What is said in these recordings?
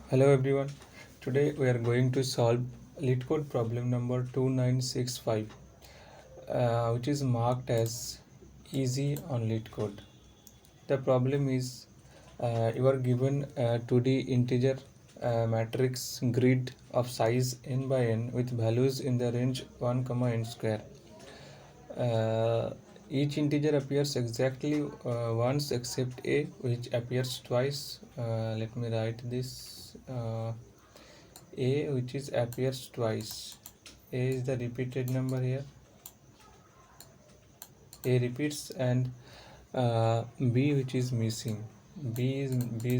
Hello everyone. Today we are going to solve LeetCode problem number 2965, which is marked as easy on LeetCode. The problem is you are given a 2D integer matrix grid of size n by n with values in the range 1, n square. Each integer appears exactly once except a, which appears twice. Let me write this. A which is appears twice. A is the repeated number here. A repeats, and B which is missing. B is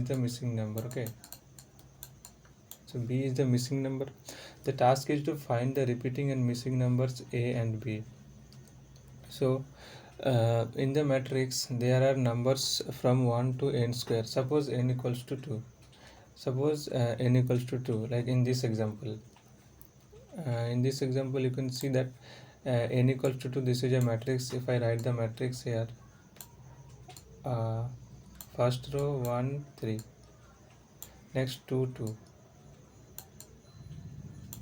the missing number. Okay. So B is the missing number. The task is to find the repeating and missing numbers A and B. So in the matrix there are numbers from 1 to n square. Suppose n equals to 2. Suppose n equals to 2, like in this example. In this example you can see that n equals to 2. This is a matrix. If I write the matrix here, first row 1 3, next 2 2.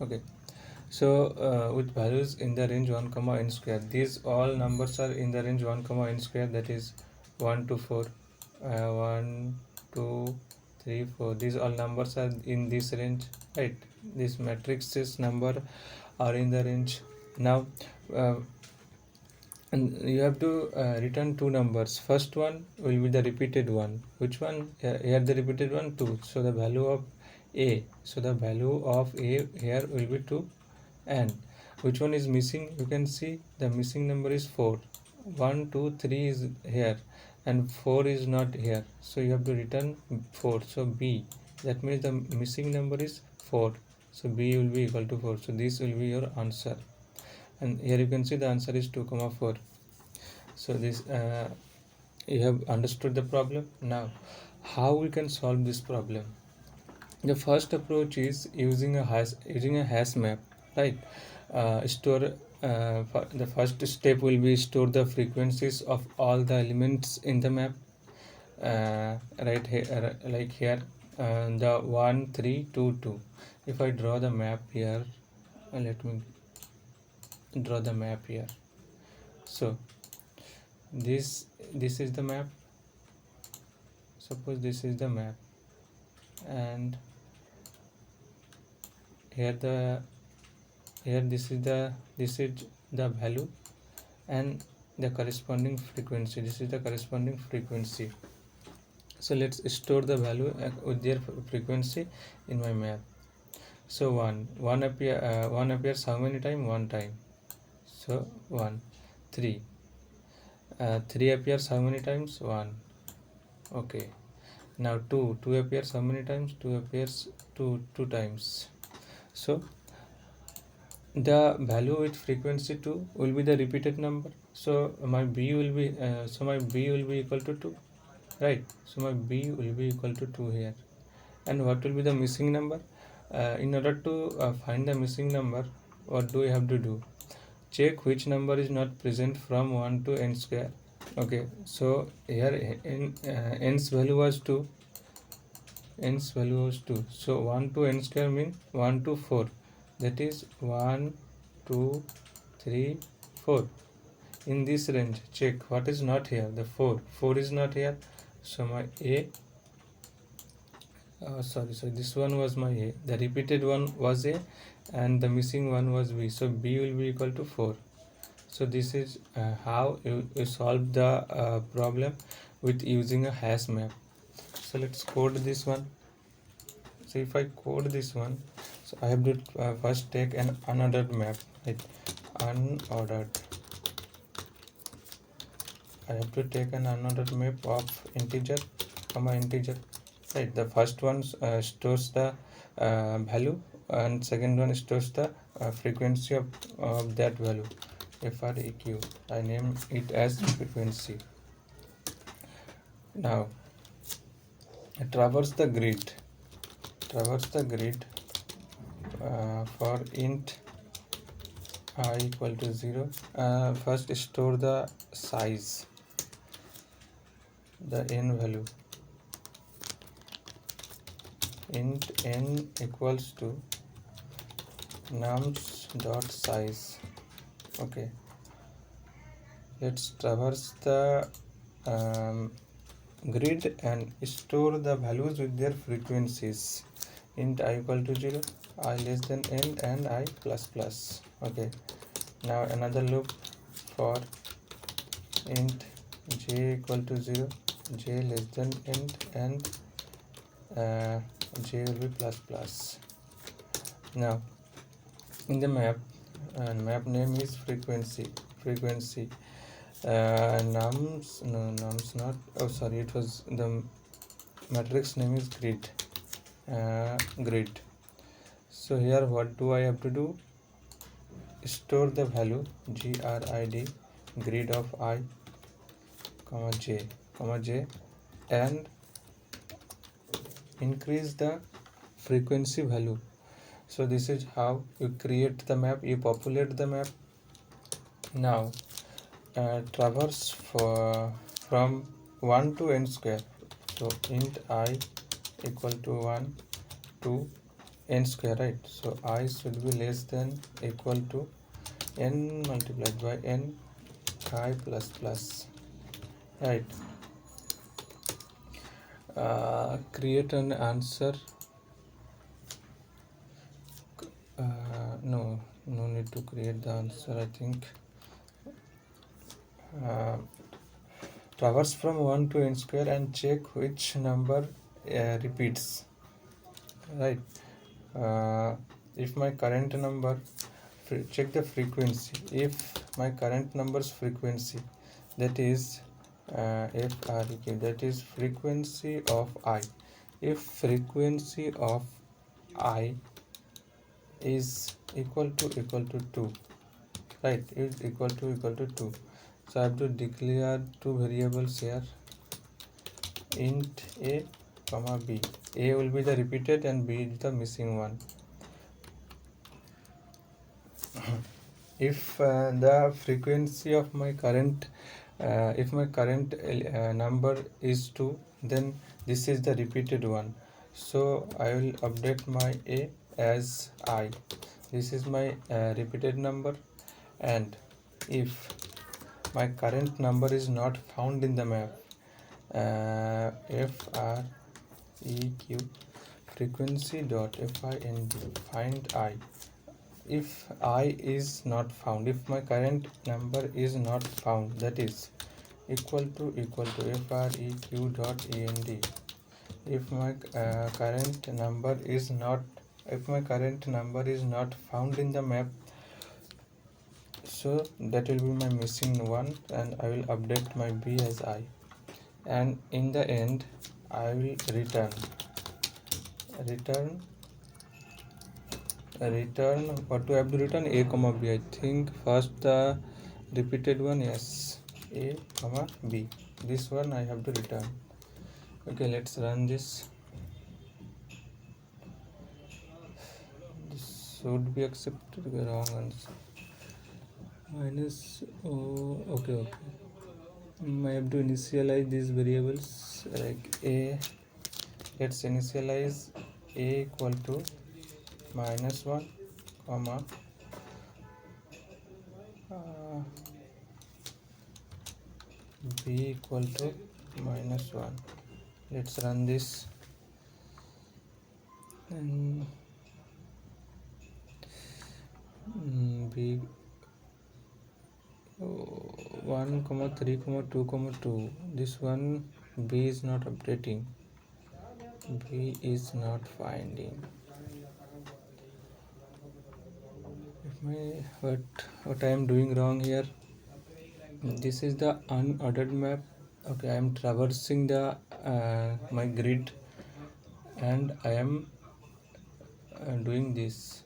Okay, so with values in the range 1 n square, these all numbers are in the range 1 n square, that is 1 to 4, 1 2 3 4. These all numbers are in this range, right? This matrix's number are in the range. Now and you have to return two numbers. First one will be the repeated one. Which one? Here the repeated one 2. So the value of a. So the value of a here will be 2. And which one is missing? You can see the missing number is 4. 1 2 3 is here and 4 is not here. So you have to return 4. So B. That means the missing number is 4. So B will be equal to 4. So this will be your answer. And here you can see the answer is 2 4. So this you have understood the problem. Now how we can solve this problem? The first approach is using a hash map, right? Store the first step will be store the frequencies of all the elements in the map, right here, like here, the 1 3 2 2. If I draw the map here, let me draw the map here. So this is the map. Suppose this is the map, and here this is the value and the corresponding frequency. This is the corresponding frequency. So let's store the value with their frequency in my map. So one appears how many time? One time. So 1 3. 3 appears how many times? 1. Okay. Now 2 appears how many times? 2 appears 2 times. So the value with frequency 2 will be the repeated number. So my B will be equal to 2, right? So my B will be equal to 2 here. And what will be the missing number? In order to find the missing number, what do we have to do? Check which number is not present from 1 to n square. Okay, so here n's value was 2. N's value was 2. So 1 to n square means 1 to 4. That is 1 2 3 4. In this range, check what is not here. The 4 is not here. So my A, sorry, this one was my A. The repeated one was A and the missing one was B. So B will be equal to 4. So this is how you solve the problem with using a hash map. So let's code this one. So if I code this one, so I have to first take an unordered map, right? Unordered. I have to take an unordered map of integer, integer, right? The first one stores the value, and second one stores the frequency of that value. FREQ. I name it as frequency. Now traverse the grid for int I equal to 0. First store the size, the n value. int n equals to nums dot size. Okay, let's traverse the grid and store the values with their frequencies. Int I equal to 0, I less than n, and I plus plus. Okay, now another loop for int j equal to 0, j less than n, and j will be plus plus. Now in the map, map name is frequency. Nums, no, nums not, oh sorry, it was the matrix name is grid. Grid. So here what do I have to do? Store the value grid grid of I comma j and increase the frequency value. So this is how you create the map, you populate the map. Now traverse from 1 to n square. So int I equal to 1 to n square, right? So I should be less than equal to n multiplied by n I plus plus, right? Create an answer. No need to create the answer, I think. Traverse from 1 to n square and check which number repeats, right? If my current number, check the frequency. If my current number's frequency, that is FREQ, that is frequency of I. If frequency of I is equal to 2, right, is equal to 2, so I have to declare two variables here, int a comma b. A will be the repeated and b is the missing one. If the frequency of my current if my current number is 2, then this is the repeated one, so I will update my a as I. This is my repeated number, and if my current number is not found in the map, FREQ frequency dot find I. If I is not found, if my current number is not found, that is equal to FREQ dot end. If my current number is not found in the map, so that will be my missing one, and I will update my b as I, and in the end I will return what do I have to return? A comma b. I think first the repeated one, yes, A comma B, this one I have to return. Okay, let's run this. This should be accepted. Wrong answer. Minus okay. I have to initialize these variables, like a. Let's initialize a equal to -1 comma b equal to -1. Let's run this, and b 1 comma 3 comma 2 comma 2. This one b is not updating, b is not finding. What I am doing wrong here? This is the unordered map. Okay, I am traversing the my grid, and I am doing this,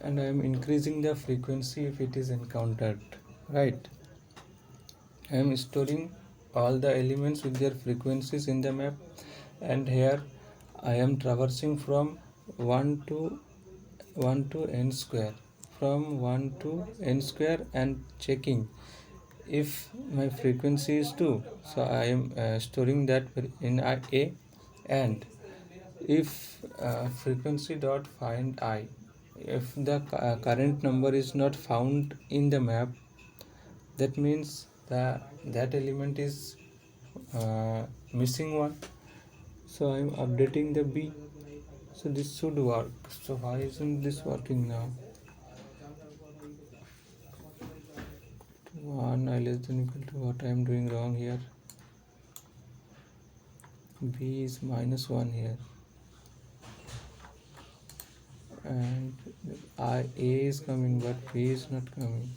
and I am increasing the frequency if it is encountered, right? I am storing all the elements with their frequencies in the map, and here I am traversing from 1 to n square, from 1 to n square, and checking if my frequency is 2, so I am storing that in A, and If frequency dot find I, if the current number is not found in the map, that means that element is missing one. So I'm updating the B, so this should work. So why isn't this working now? 1 I less than equal to, what I'm doing wrong here? B is -1 here, and A is coming but B is not coming.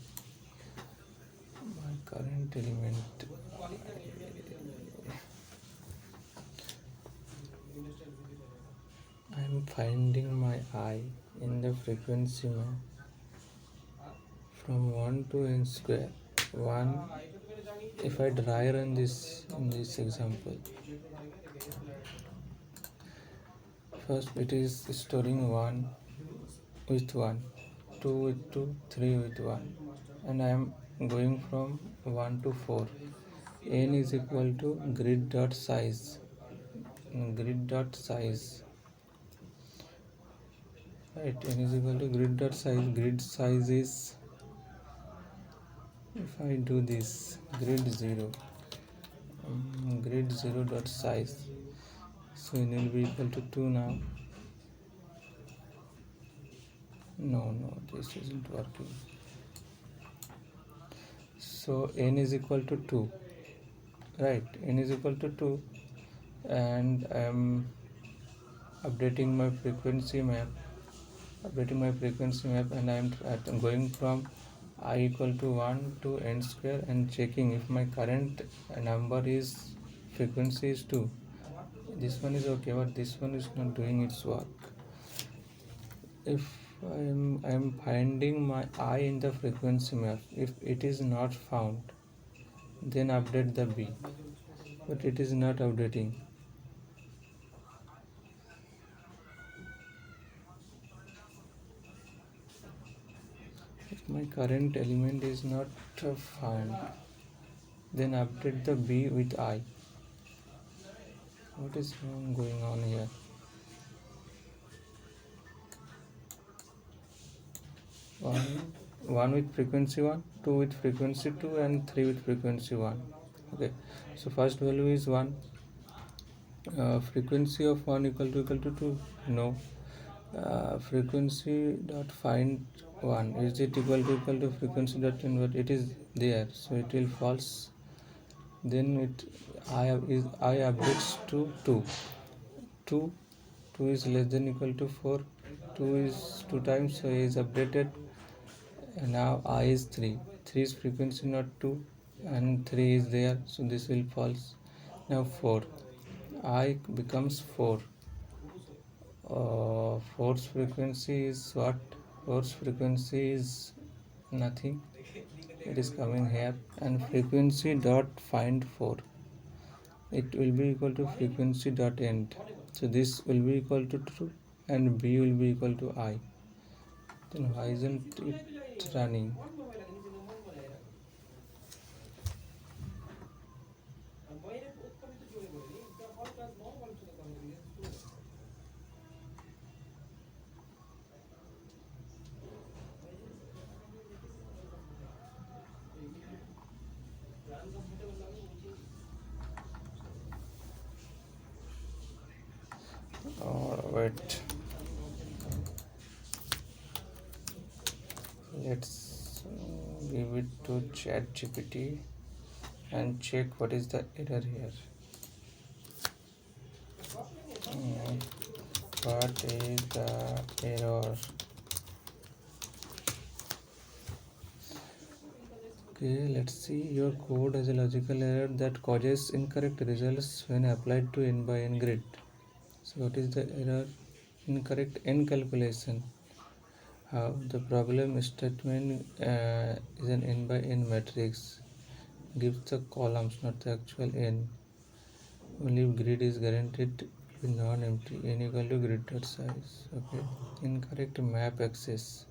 My current element, I'm finding my I in the frequency map from 1 to n square. 1, if I dry run this in this example, first it is storing 1 with 1, 2 with 2, 3 with 1, and I am going from 1 to 4. N is equal to grid dot size. Grid dot size. Right, n is equal to grid dot size. Grid size is, if I do this, grid 0, grid 0 dot size, so n will be equal to 2 now. No, this isn't working. So n is equal to 2, right? N is equal to 2, and I am updating my frequency map. And I am going from I equal to 1 to n square and checking if my current number is frequency is 2. This one is okay, but this one is not doing its work. If I'm finding my I in the frequency map, if it is not found, then update the B, but it is not updating. If my current element is not found, then update the B with I. What is wrong going on here? 1 with frequency 1, 2 with frequency 2, and 3 with frequency 1. Okay, so first value is 1. Frequency of 1 equal to 2. No. Frequency dot find 1, is it equal to frequency dot 10, but it is there, so it will false. Then I updates to 2. 2 is less than equal to 4. 2 is 2 times, so is updated. And now I is 3. 3 is frequency not 2, and 3 is there, so this will false. Now 4. I becomes 4. 4's frequency is what? 4's frequency is nothing. It is coming here, and frequency dot find 4. It will be equal to frequency dot end. So this will be equal to true, and B will be equal to I. Then why isn't it running? Wait, let's give it to ChatGPT and check what is the error here. What is the error? Okay, let's see. Your code has a logical error that causes incorrect results when applied to n by n grid. So what is the error? Incorrect n calculation. How the problem statement is an n by n matrix, gives the columns, not the actual n. Only grid is guaranteed to be non-empty. N equal to grid dot size. Okay. Incorrect map access.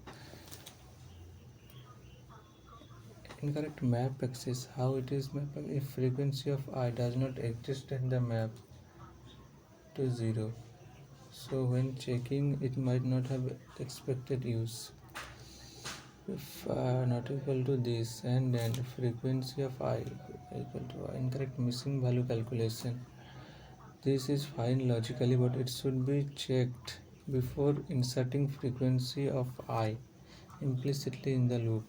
Incorrect map access. How it is mappable? If frequency of I does not exist in the map to 0. so when checking it might not have expected use. If not equal to this, and then frequency of I equal to incorrect missing value calculation. This is fine logically, but it should be checked before inserting frequency of I implicitly in the loop.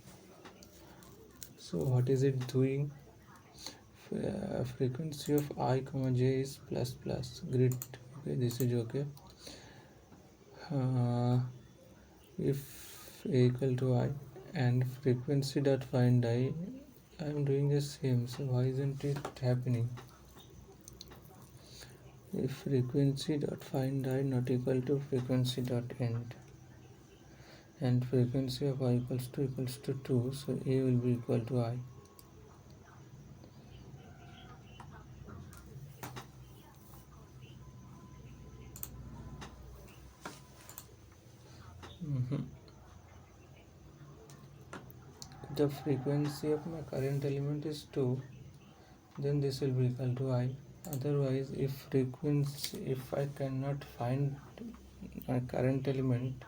So what is it doing? Frequency of I comma j is plus plus grid. Okay, this is okay. If a equal to I and frequency dot find I am doing the same, so why isn't it happening? If frequency dot find I not equal to frequency dot end and frequency of I equals to 2, so A will be equal to I. The frequency of my current element is 2, then this will be equal to I. Otherwise, if I cannot find my current element,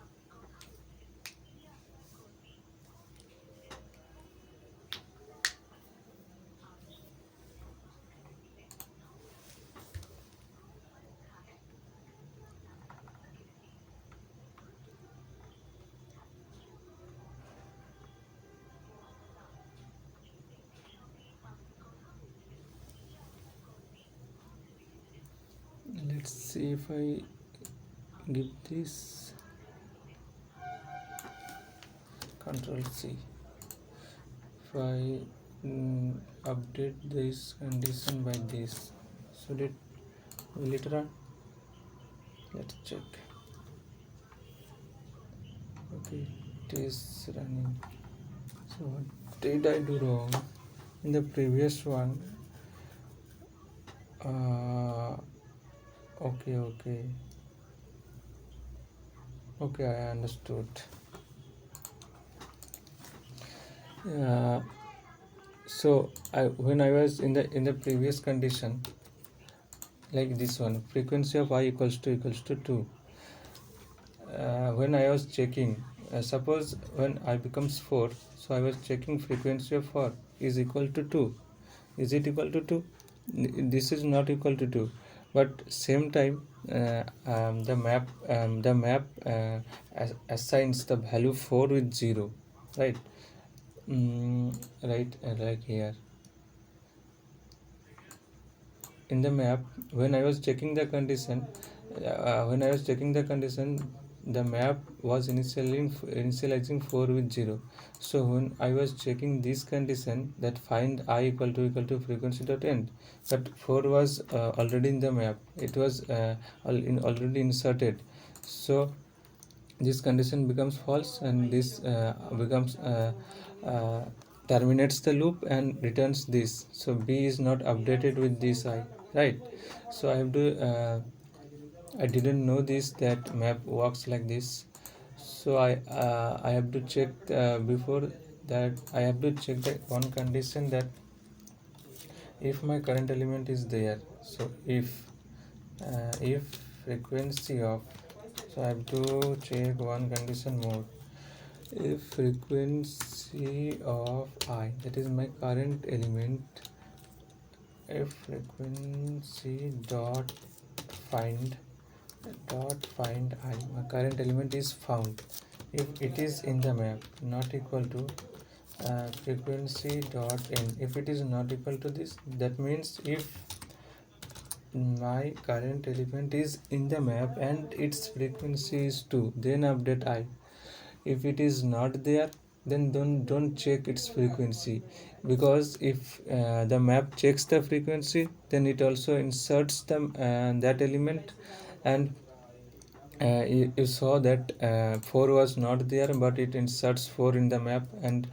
let's see if I give this Control C. If I update this condition by this, will it run? Let's check. Okay, it is running. So what did I do wrong in the previous one? Okay, I understood. So when I was in the previous condition, like this one, frequency of I equals to 2. When I was checking, suppose when I becomes 4, so I was checking frequency of 4 is equal to 2. Is it equal to 2? This is not equal to 2, but same time the map assigns the value 4 with 0, right? Right, like here in the map, when I was checking the condition, the map was initializing 4 with 0. So when I was checking this condition, that find I equal to frequency dot end, but 4 was already in the map, it was already inserted, so this condition becomes false, and this becomes terminates the loop and returns this. So B is not updated with this I, right? So I have to I didn't know this, that map works like this. So I have to check before that I have to check that one condition, that if my current element is there, so if frequency of, so I have to check one condition more. If frequency of I, that is my current element, if frequency find I, my current element is found, if it is in the map, not equal to frequency dot end. If it is not equal to this, that means if my current element is in the map and its frequency is 2, then update I. If it is not there, then don't check its frequency, because if the map checks the frequency, then it also inserts that element, and you saw that 4 was not there, but it inserts 4 in the map, and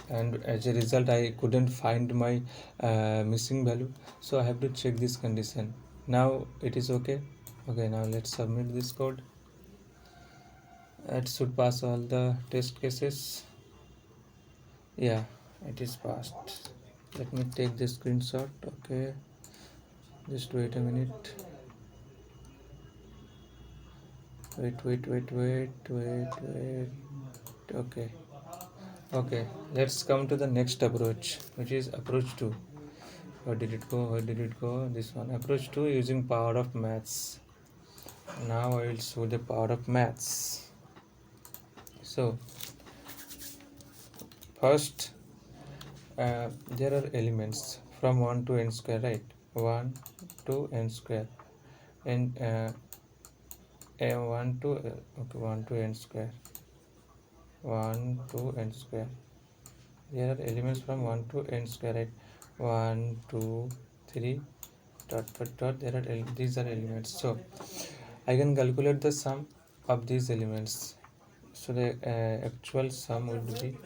and as a result I couldn't find my missing value. So I have to check this condition. Now it is okay. Now let's submit this code. It should pass all the test cases. Yeah, it is passed. Let me take the screenshot. Okay, just wait a minute. Wait. Okay, let's come to the next approach, which is approach 2. Where did it go? This one, approach 2, using power of maths. Now I will show the power of maths. So first, there are elements from 1 to n square, right? 1 to n square, and 1 to okay, 1 to n square, 1 to n square. There are elements from 1 to n square, right? 1 2 3 dot. These are elements. So I can calculate the sum of these elements. So the actual sum would be,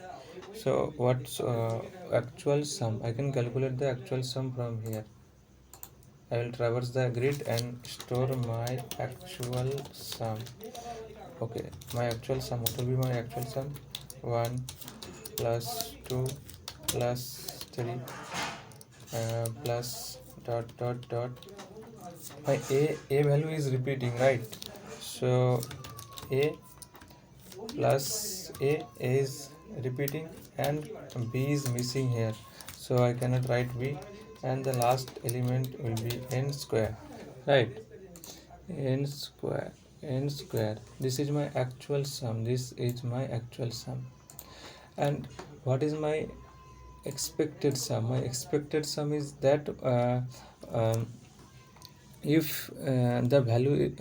so what's actual sum? I can calculate the actual sum from here. I will traverse the grid and store my actual sum. Okay, my actual sum, what will be my actual sum? 1 plus 2 plus 3 plus dot. My a value is repeating, right? So a plus a is repeating and b is missing here, so I cannot write b, and the last element will be n square, right? N square. This is my actual sum. And what is my expected sum? My expected sum is that um, if the value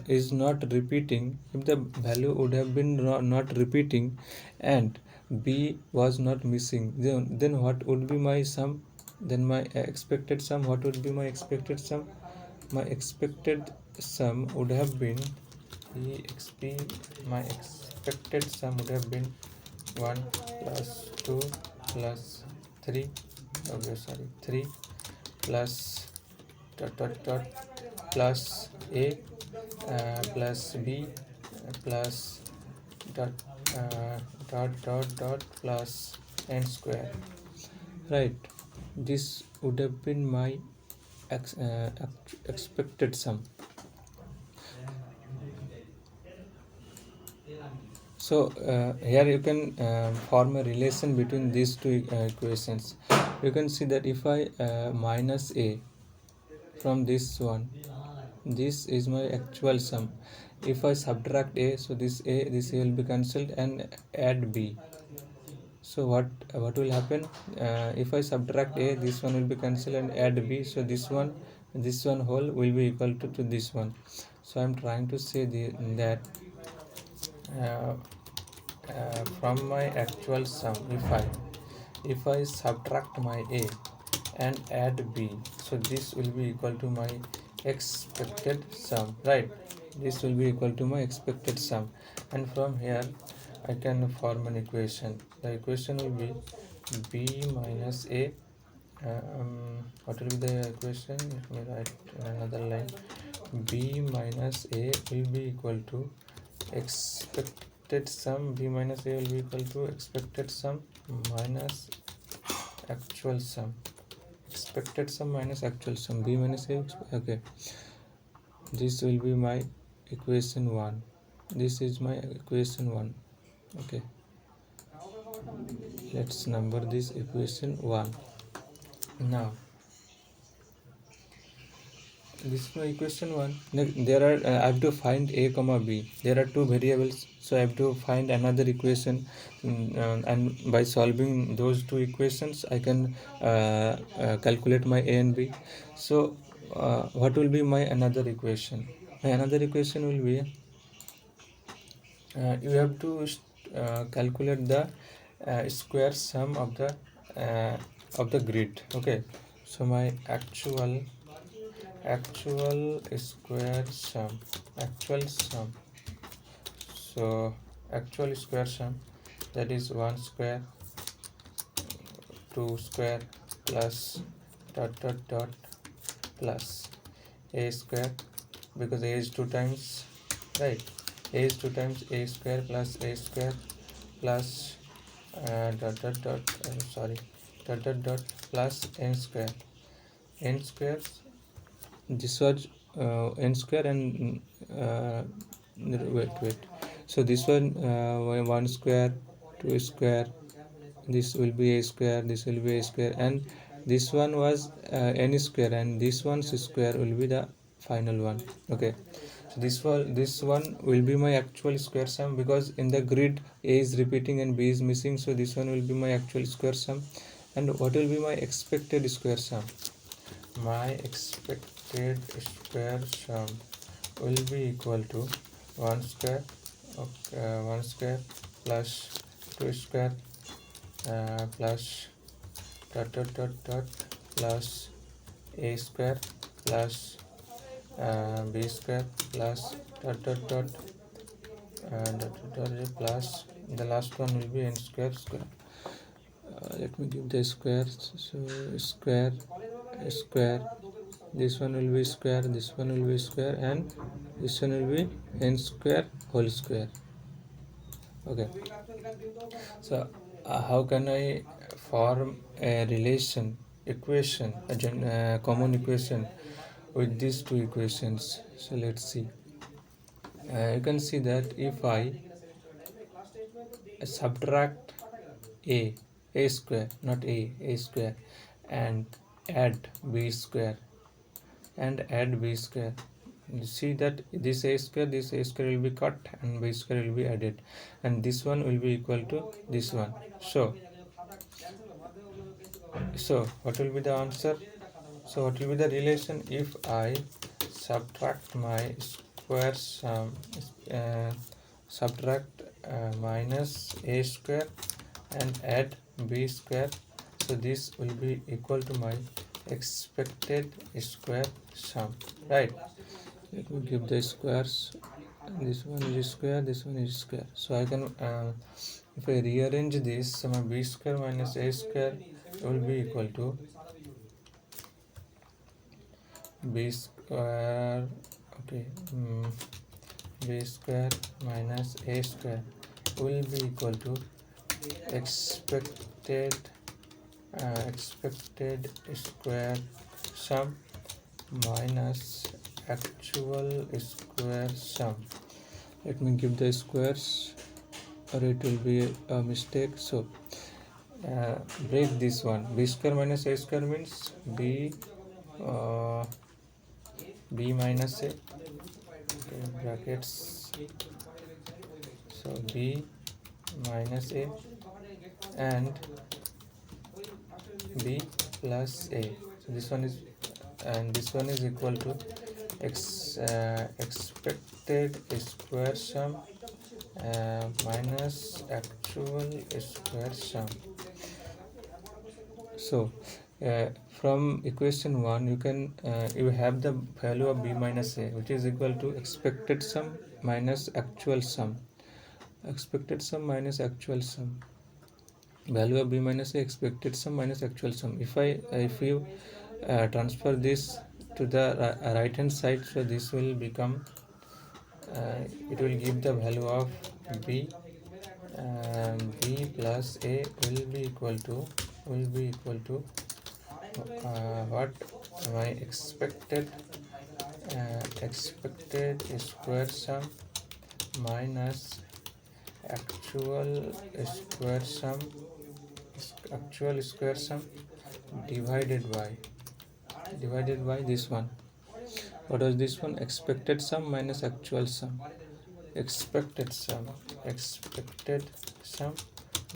is not repeating, if the value would have been not repeating and b was not missing, then what would be my sum? Then my expected sum, what would be my expected sum? My expected sum would have been my expected sum would have been 1 plus 2 plus 3, 3 plus dot plus a plus b plus dot plus n square, right? This would have been my expected sum. So here you can form a relation between these two equations. You can see that if I minus a from this one, this is my actual sum. If I subtract a, so this a will be cancelled and add b. So what will happen? If I subtract a, this one will be cancelled and add b. So this one whole will be equal to this one. So I am trying to say that uh, from my actual sum, if I subtract my a and add b, so this will be equal to my expected sum, right? This will be equal to my expected sum, and from here I can form an equation. The equation will be b minus a. What will be the equation? Let me write another line. B minus a will be equal to expected sum. B minus a will be equal to expected sum minus actual sum. Expected sum minus actual sum. B minus a. Okay, this will be my equation 1. This is my equation 1. Okay, let's number this equation 1. Now this is my equation 1. There are I have to find a comma b. There are two variables, so I have to find another equation, and by solving those two equations I can calculate my a and b. So what will be my another equation? My another equation will be, you have to calculate the square sum of the grid. Okay, so my actual square sum, so actual square sum, that is 1 square 2 square plus dot plus a square, because a is 2 times, right? A is 2 times a square plus a square plus dot plus n square. This was n square, and wait. So this one 1 square, 2 square, this will be a square, this will be a square, and this one was n square, and this one's square will be the final one. Okay, so this one will be my actual square sum, because in the grid a is repeating and b is missing, so this one will be my actual square sum. And what will be my expected square sum? My expected square sum will be equal to 1 square, okay, 1 square plus 2 square plus plus a square plus b square plus plus the last one will be n square. Let me give the squares. So square, square, this one will be square, this one will be square, and this one will be n square whole square. Okay, so how can I form a relation equation, a common equation with these two equations? So let's see. You can see that if I subtract a square, not a square, and add b square, you see that this a square will be cut and b square will be added, and this one will be equal to this one. So what will be the answer? So what will be the relation if I subtract my square sum, subtract minus a square and add b square? So this will be equal to my expected square sum, right? Let me give the squares. This one is square, this one is square. So I can if I rearrange this, so my b square minus a square will be equal to b square, okay, b square minus a square will be equal to expected square sum minus actual square sum. Let me give the squares or it will be a mistake. So break this one. B square minus a square means b minus a, okay, brackets, so b minus a and b plus a. So this one is, and this one is equal to expected square sum minus actual square sum. So from equation 1 you can you have the value of b minus a, which is equal to expected sum minus actual sum. Expected sum minus actual sum, value of b minus a, expected sum minus actual sum. If you transfer this to the right hand side, so this will become it will give the value of b plus a will be equal to what, my expected square sum minus actual square sum divided by this one. What was this one? Expected sum minus actual sum. Expected sum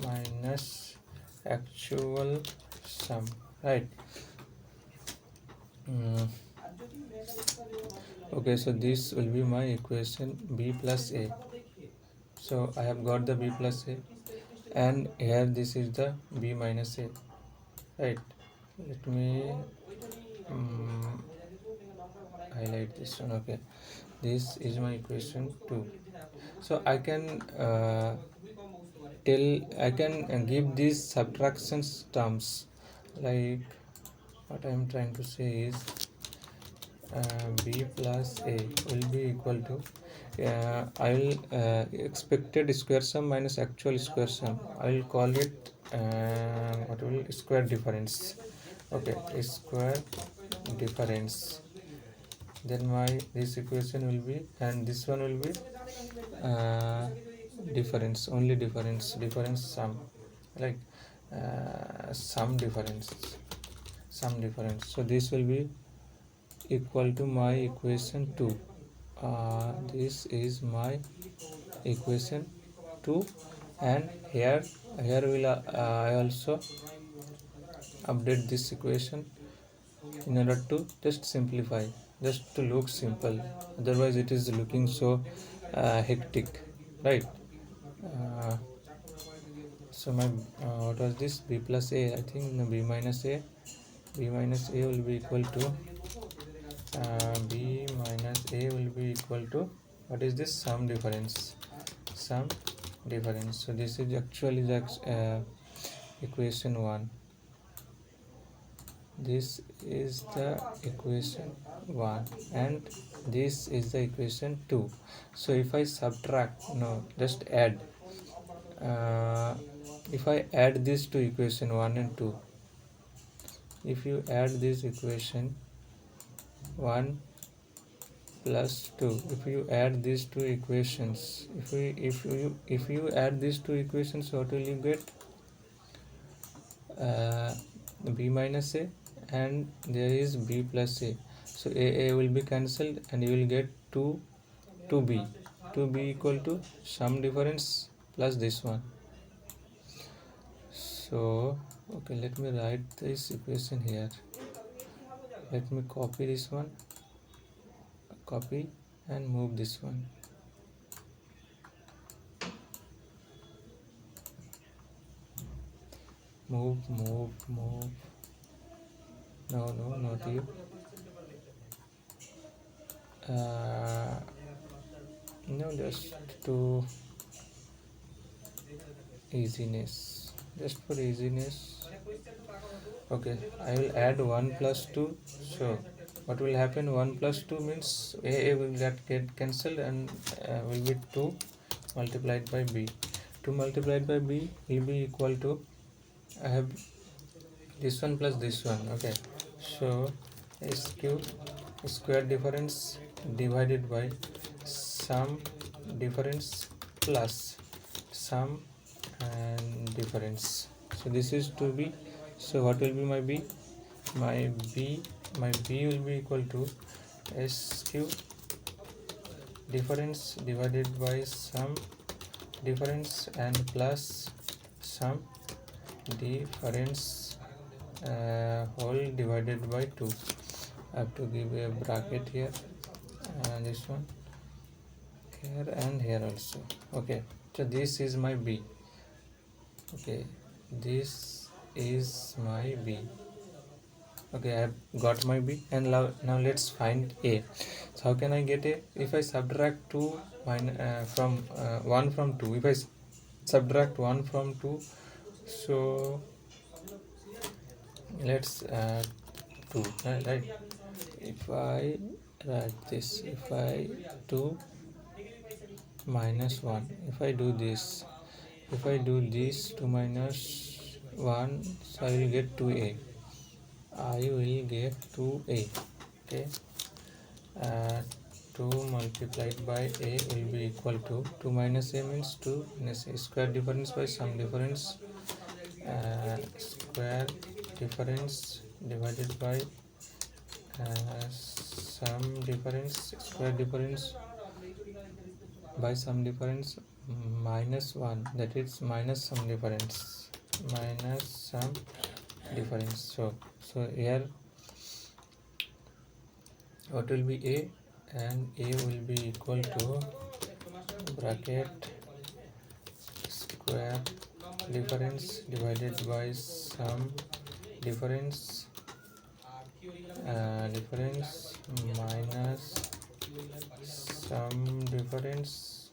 minus actual sum, right? Okay, so this will be my equation b plus a. So I have got the b plus a, and here this is the b minus a, right? Let me highlight this one. Okay, this is my equation 2. So I can give these subtractions terms, like what I am trying to say is b plus a will be equal to I will expected square sum minus actual square sum. I will call it what will square difference. Okay, square difference. Then my this equation will be, and this one will be uh, difference sum, like sum difference. So this will be equal to my equation 2. This is my equation 2, and here will I also update this equation in order to just simplify, just to look simple. Otherwise it is looking so hectic, right? uh, so my what was this, b plus a, I think, no, b minus a will be equal to b minus a will be equal to, what is this, sum difference. So this is actually the equation 1. This is the equation 1 and this is the equation 2. So if I subtract, no, just add, if I add this to equation 1 and 2, if you add this equation 1 plus 2, if you add these two equations, if you add these two equations, what will you get? uh, b minus a, and there is b plus a. So a will be cancelled and you will get 2b equal to sum difference plus this one. So okay, let me write this equation here. Let me copy this one, copy, and move this one. Move. No, not you. No, just to easiness, just for easiness. Okay, I will add 1 plus 2. So what will happen? 1 plus 2 means a will get cancelled and will be 2 multiplied by b. 2 multiplied by b will be equal to, I have this one plus this one. Okay, so s cube square difference divided by sum difference plus sum and difference. So this is 2b. So what will be my b? My b will be equal to s cube difference divided by sum difference and plus sum difference whole divided by 2. I have to give a bracket here, and this one here and here also. Okay, so this is my b. Okay, this is my b. Okay, I have got my b, and now let's find a. So how can I get a? If I subtract 2 from 1 from 2, if I subtract 1 from 2, so let's add 2, right? If I write this, if I 2 minus 1, if I do this, if I do this 2 minus 1, so I will get 2a. I will get 2a. Okay, 2 multiplied by a will be equal to 2 minus a means 2 minus a, square difference by sum difference, square difference divided by sum difference, square difference by sum difference minus 1, that is minus sum difference, minus sum difference. So here what will be a, and a will be equal to bracket square difference divided by sum difference difference minus sum difference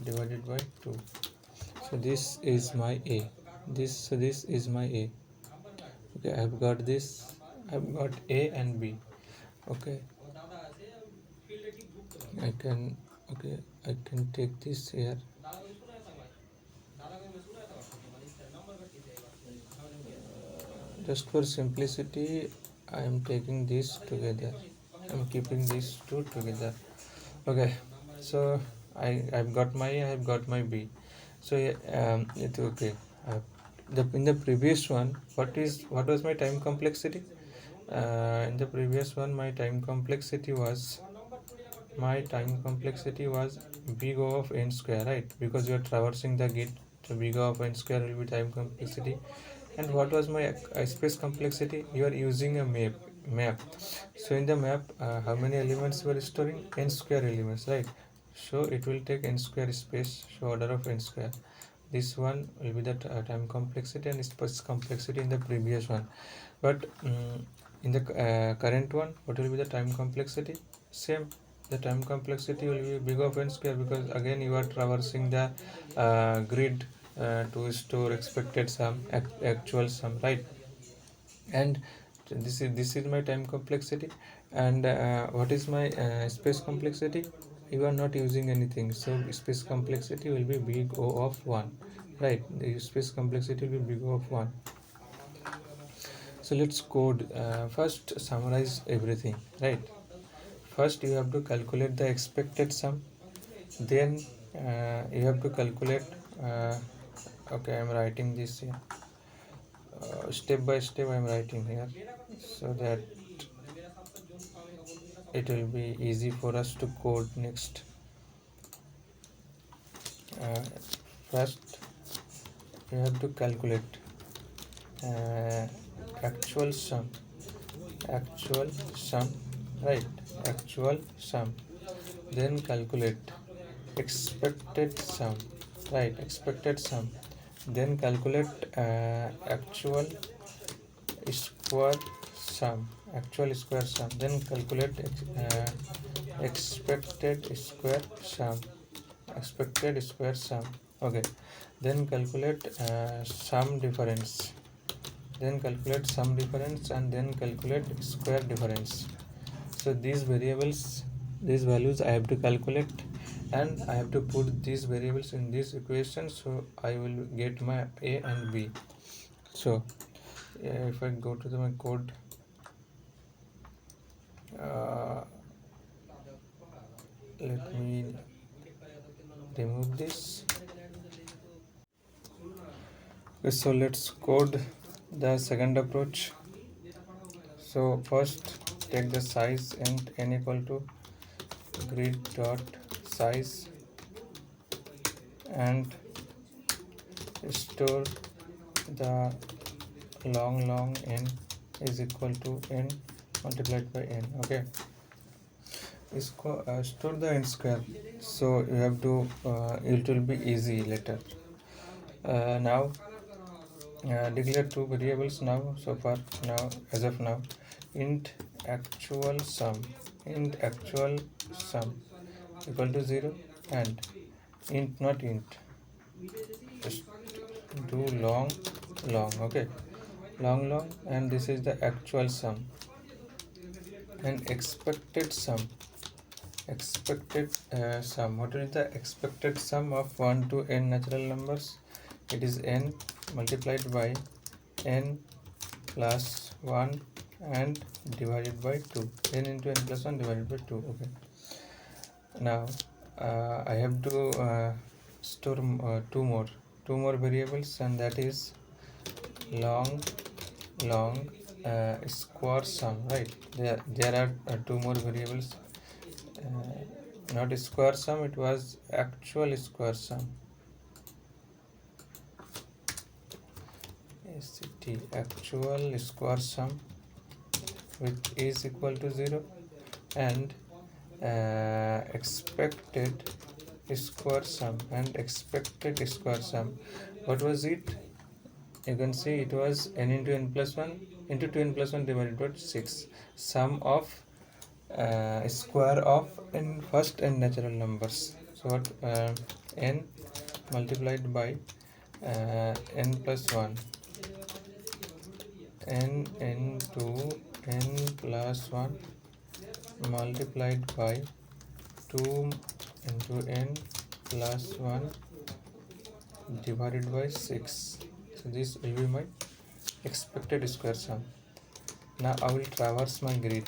divided by 2. So this is my a. This is my a. Okay, I have got this. I have got a and b. Okay, I can take this here. Just for simplicity, I am taking this together. I am keeping these two together. Okay, so I've got my A, I've got my B. So it's okay. In the previous one, what was my time complexity? In the previous one, my time complexity was big O of n square, right? Because you are traversing the grid, so big O of n square will be time complexity. And what was my space complexity? You are using a map. So in the map, how many elements you are storing? N square elements, right? So it will take n square space, so order of n square. This one will be the time complexity and space complexity in the previous one. But in the current one, what will be the time complexity? Same. The time complexity will be big of n square, because again you are traversing the grid to store expected sum, actual sum, right? And this is my time complexity. And what is my space complexity? You are not using anything, so space complexity will be big O of 1, right? The space complexity will be big O of 1. So let's code. First summarize everything, right? First you have to calculate the expected sum, then you have to calculate uh, okay, I'm writing this here, step by step I'm writing here, so that it will be easy for us to code next. uh, First you have to calculate uh, actual sum actual sum right, actual sum. Then calculate expected sum, right, expected sum. Then calculate square actual square sum. Then calculate expected square sum. Okay. Then calculate sum difference. Then calculate sum difference, and then calculate square difference. So these values I have to calculate, and I have to put these variables in this equation, so I will get my A and B. So if I go to my code, let me remove this. Okay, so let's code the second approach. So first take the size int n equal to grid dot size, and store the long n is equal to n multiplied by n. Okay, store the n square, so you have to it will be easy later. Now declare two variables now, so far, now as of now. int actual sum equal to 0, and int, not int, just do long, okay, long, and this is the actual sum. And expected sum, what is the expected sum of 1 to n natural numbers? It is n multiplied by n plus 1 and divided by 2. n into n plus 1 divided by 2. Okay, now I have to store two more variables, and that is long square sum, right? There are two more variables, not square sum, it was actual square sum. Actual square sum, which is equal to 0, and expected square sum. What was it? You can see it was n into n plus 1 into 2n plus 1 divided by 6, sum of square of n first n natural numbers. So what, n multiplied by n plus 1, n into n plus 1 multiplied by 2 into n plus 1 divided by 6. So this will be my expected square sum. Now I will traverse my grid.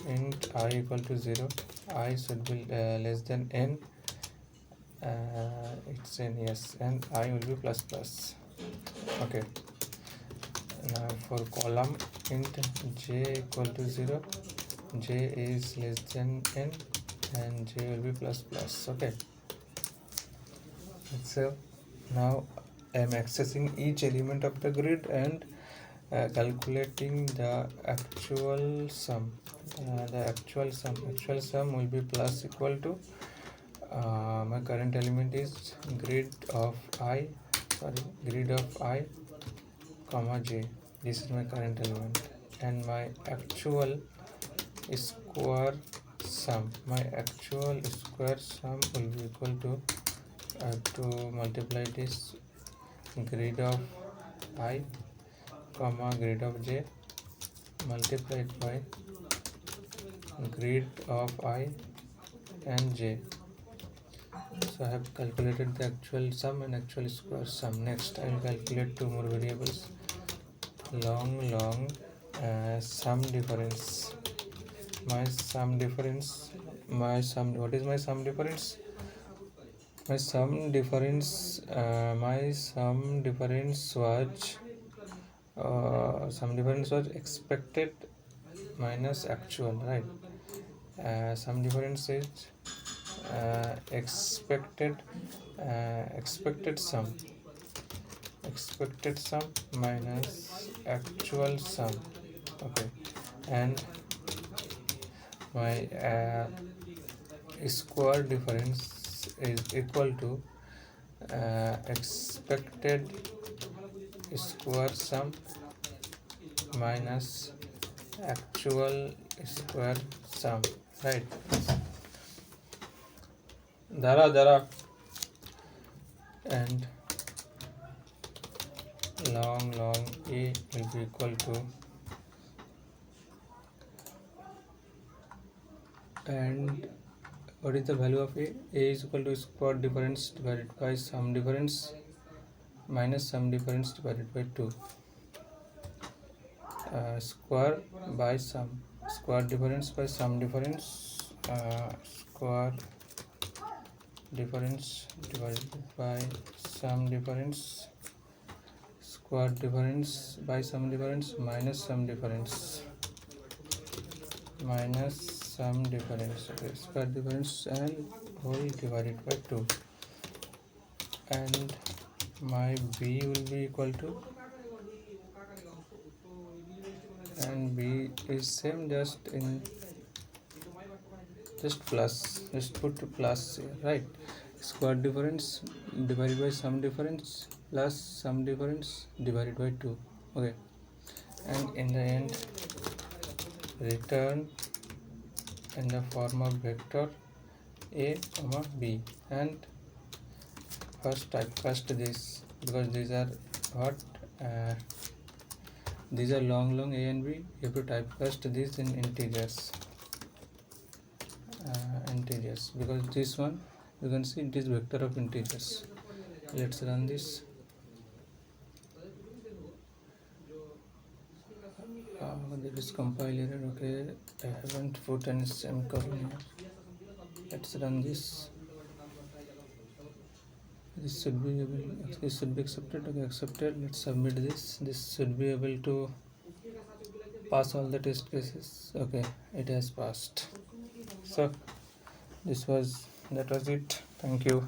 Int I equal to 0, I should be less than n, it's in yes, and I will be plus plus. Okay, now for column int j equal to 0, j is less than n, and j will be plus plus. Okay, so now I am accessing each element of the grid and calculating the actual sum. Actual sum will be plus equal to my current element is grid of I comma j. This is my current element, and my actual square sum will be equal to multiply this grid of I comma grid of j multiplied by grid of I and j. So I have calculated the actual sum and actual square sum. Next I will calculate two more variables, long sum difference. What is my sum difference? My sum difference was expected minus actual, right? Sum difference is expected sum minus actual sum. Okay, and my square difference is equal to expected square sum minus actual square sum, right? Dara and long a will be equal to, and what is the value of a? A is equal to square difference divided by sum difference minus sum difference divided by 2. Square by sum, square difference by sum difference, square difference divided by sum difference, square difference by sum difference minus sum difference okay, square difference and whole divided by 2, and my b will be equal to, and b is same, just put plus here, right? Square difference divided by sum difference plus sum difference divided by 2. Okay, and in the end return in the form of vector a comma b, and first typecast this, because these are what these are long a and b. You have to typecast this in integers, because this one you can see it is vector of integers. Let's run this. There is compile error. Okay, I haven't put any semicolon here. Let's run this. This should be accepted. Okay, accepted. Let's submit this. This should be able to pass all the test cases. Okay, it has passed. So that was it. Thank you.